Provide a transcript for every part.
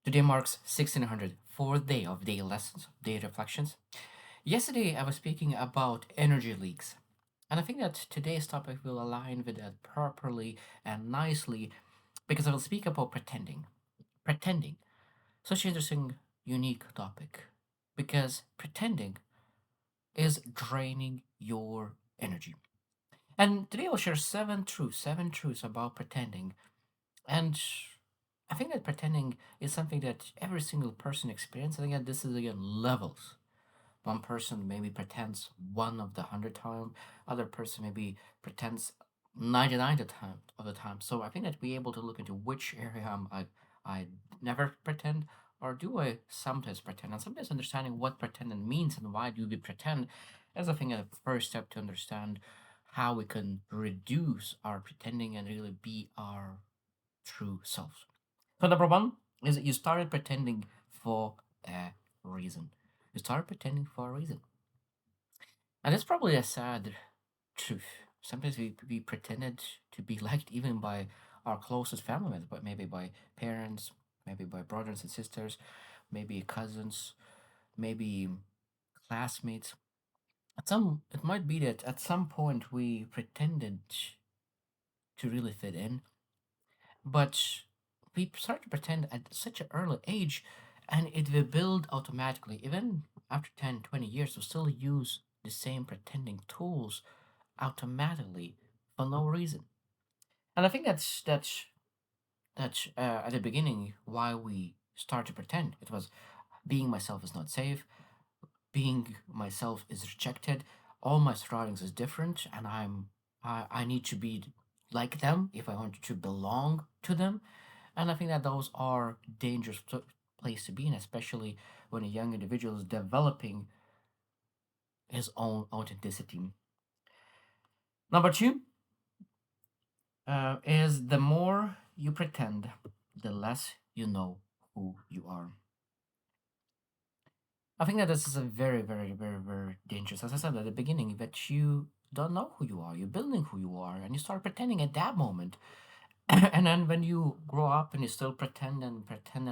Today marks 1604th day of day lessons, day reflections. Yesterday I was speaking about energy leaks, and I think that today's topic will align with that properly and nicely because I will speak about pretending. Pretending. Such an interesting, unique topic because pretending is draining your energy. And today I'll share seven truths about pretending. And I think that pretending is something that every single person experiences. And again, this is again levels. One person maybe pretends one of the 100 times, other person maybe pretends 99 of the time. So I think that we're able to look into which area I never pretend, or do I sometimes pretend, and sometimes understanding what pretending means and why do we pretend is I think a first step to understand how we can reduce our pretending and really be our true selves. So number one is that you started pretending for a reason. You started pretending for a reason. And it's probably a sad truth. Sometimes we pretended to be liked even by our closest family members, but maybe by parents, maybe by brothers and sisters, maybe cousins, maybe classmates. It might be that at some point we pretended to really fit in, but we start to pretend at such an early age, and it will build automatically. Even after 10, 20 years, we still use the same pretending tools automatically for no reason. And I think that's at the beginning why we start to pretend. It was being myself is not safe, being myself is rejected, all my surroundings is different, and I need to be like them if I want to belong to them. And I think that those are dangerous place to be in, especially when a young individual is developing his own authenticity. Number two is the more you pretend, the less you know who you are. I think that this is a very, very, very, very dangerous. As I said at the beginning, that you don't know who you are. You're building who you are, and you start pretending at that moment. And then when you grow up and you still pretend and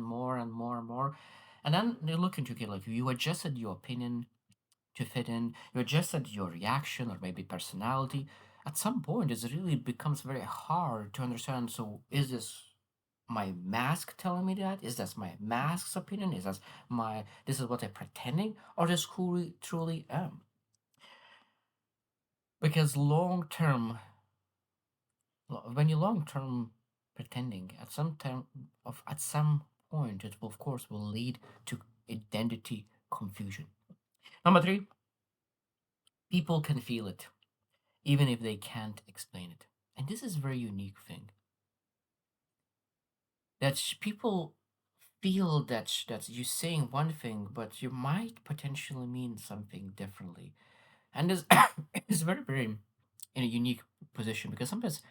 more and more and more, and then you look into it like you adjusted your opinion to fit in, you adjusted your reaction or maybe personality. At some point, it really becomes very hard to understand. So, is this my mask telling me that? Is that my mask's opinion? Is that my this is what I'm pretending, or this who I truly am? Because long term, when you long term pretending, at some point, it will, of course will lead to identity confusion. Number three, people can feel it even if they can't explain it. And this is a very unique thing that people feel that you're saying one thing, but you might potentially mean something differently. And this is very, very in a unique position because sometimes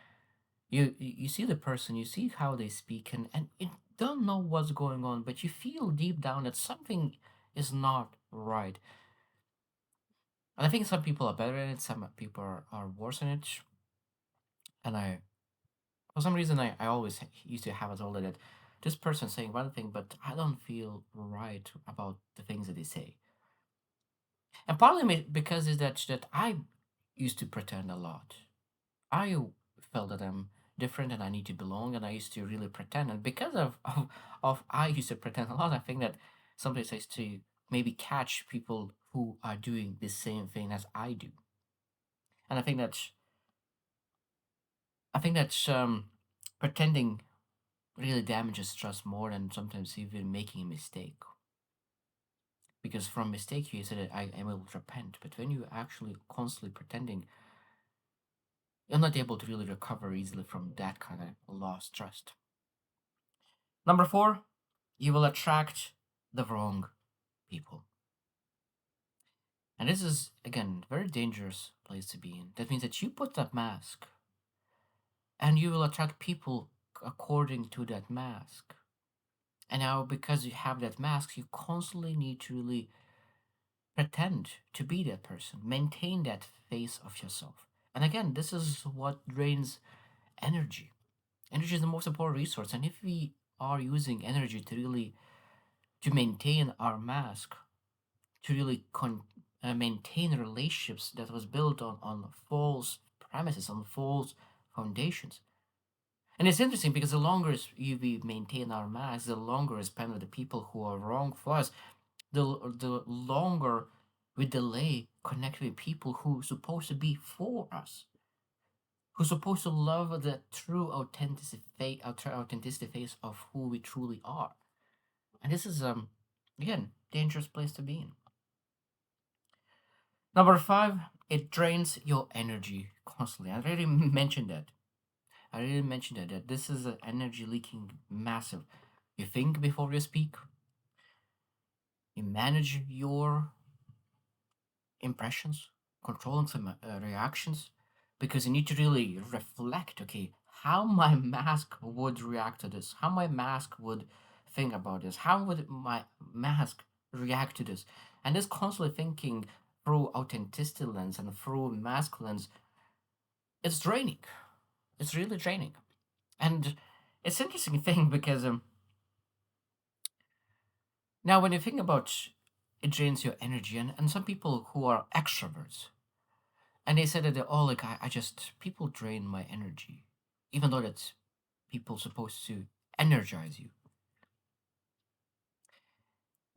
you see the person, you see how they speak, and you don't know what's going on, but you feel deep down that something is not right. And I think some people are better at it, some people are worse in it. And for some reason, I always used to have as well that this person saying one thing, but I don't feel right about the things that they say. And partly because is that I used to pretend a lot. I felt that I'm different and I need to belong, and I used to really pretend. And because of I used to pretend a lot, I think that sometimes I used to maybe catch people who are doing the same thing as I do. And I think that pretending really damages trust more than sometimes even making a mistake. Because from mistake you said I am able to repent, but when you actually constantly pretending, you're not able to really recover easily from that kind of lost trust. Number four, you will attract the wrong people. And this is again very dangerous place to be in. That means that you put that mask and you will attract people according to that mask. And now because you have that mask, you constantly need to really pretend to be that person, maintain that face of yourself. And again, this is what drains energy. Energy is the most important resource. And if we are using energy to maintain our mask, to maintain relationships that was built on false premises, on false foundations. And it's interesting because the longer we maintain our mask, the longer we spend with the people who are wrong for us, the longer we delay connecting with people who supposed to be for us, who's supposed to love the true authenticity face of who we truly are. And this is again dangerous place to be in. Number five, it drains your energy constantly. I already mentioned that. That this is an energy leaking massive. You think before you speak. You manage your impressions, controlling some reactions, because you need to really reflect. Okay, how my mask would react to this? How my mask would think about this? How would my mask react to this? And this constantly thinking through authenticity lens and through mask lens, it's draining. It's really draining. And it's interesting thing because now when you think about it drains your energy, and some people who are extroverts, and they said that they're all like, I just, people drain my energy, even though that's people supposed to energize you.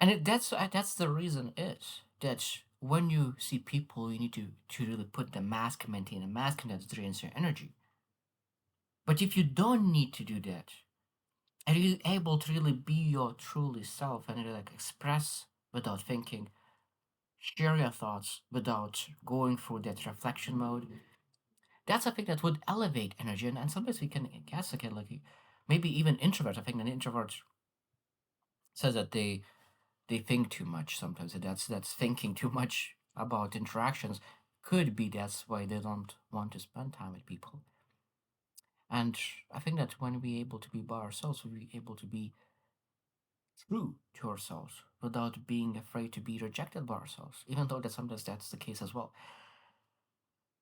And that's the reason is that when you see people, you need to really put the mask, maintain a mask, and that drains your energy. But if you don't need to do that, and you're able to really be your truly self and really like express without thinking, share your thoughts without going through that reflection mode, that's something that would elevate energy. And sometimes we can guess again, like maybe even introvert. I think an introvert says that they think too much sometimes, and that's thinking too much about interactions. Could be that's why they don't want to spend time with people. And I think that when we're able to be by ourselves, we're able to be true to ourselves without being afraid to be rejected by ourselves, even though that sometimes that's the case as well.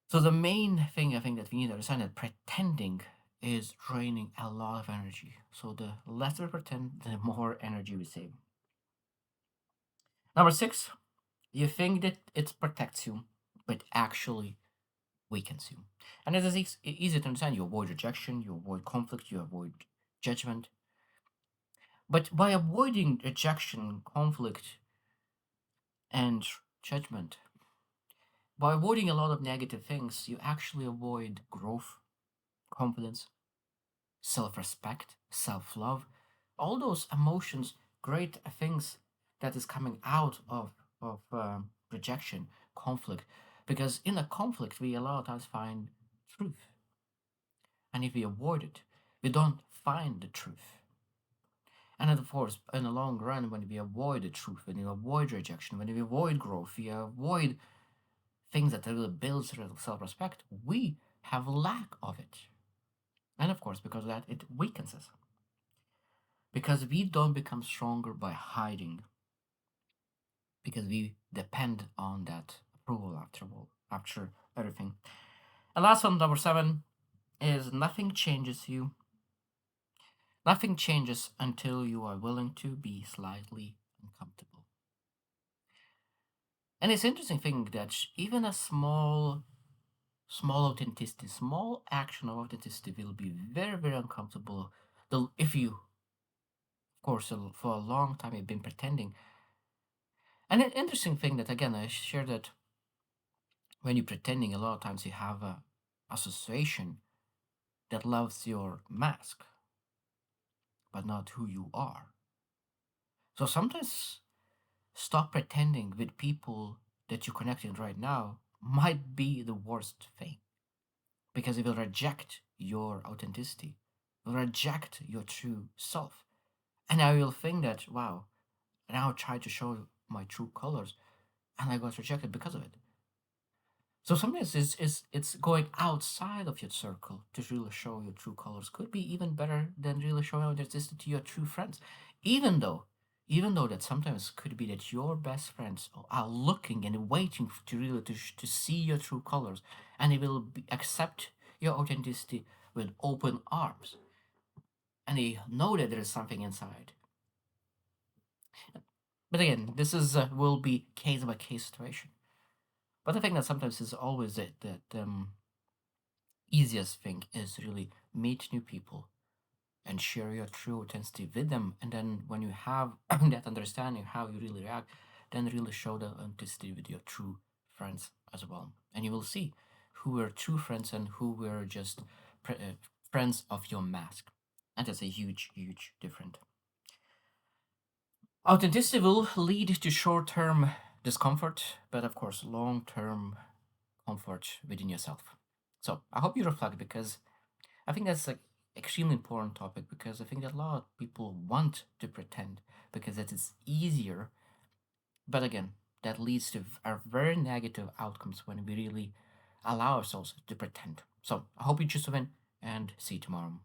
So the main thing I think that we need to understand that pretending is draining a lot of energy. So the less we pretend, the more energy we save. Number six, you think that it protects you, but actually weakens you. And it is easy to understand. You avoid rejection, you avoid conflict, you avoid judgment. But by avoiding rejection, conflict, and judgment, by avoiding a lot of negative things, you actually avoid growth, confidence, self respect, self love, all those emotions, great things that is coming out of rejection, conflict. Because in a conflict, we a lot of times find truth. And if we avoid it, we don't find the truth. And of course, in the long run, when we avoid the truth, when we avoid rejection, when we avoid growth, we avoid things that really builds self-respect, we have lack of it. And of course, because of that, it weakens us. Because we don't become stronger by hiding, because we depend on that approval after everything. And last one, number seven, is nothing changes you. Nothing changes until you are willing to be slightly uncomfortable. And it's interesting thing that even a small authenticity, small action of authenticity will be very, very uncomfortable. If you, of course, for a long time you've been pretending. And an interesting thing that again I share that when you're pretending, a lot of times you have a association that loves your mask, but not who you are. So sometimes stop pretending with people that you're connecting right now might be the worst thing because it will reject your authenticity, will reject your true self. And I will think that, wow, now I try to show my true colors and I got rejected because of it. So sometimes it's going outside of your circle to really show your true colors. Could be even better than really showing authenticity to your true friends. Even though, even though that sometimes could be that your best friends are looking and waiting to really to see your true colors, and they will accept your authenticity with open arms. and they know that there is something inside. But again, this is will be case by case situation. But I think that sometimes is always that easiest thing is really meet new people and share your true authenticity with them. And then when you have that understanding how you really react, then really show the authenticity with your true friends as well. And you will see who were true friends and who were just friends of your mask. And that's a huge, huge difference. Authenticity will lead to short term discomfort, but of course, long term comfort within yourself. So I hope you reflect because I think that's like extremely important topic because I think that a lot of people want to pretend because it is easier. But again, that leads to very negative outcomes when we really allow ourselves to pretend. So I hope you choose to win and see you tomorrow.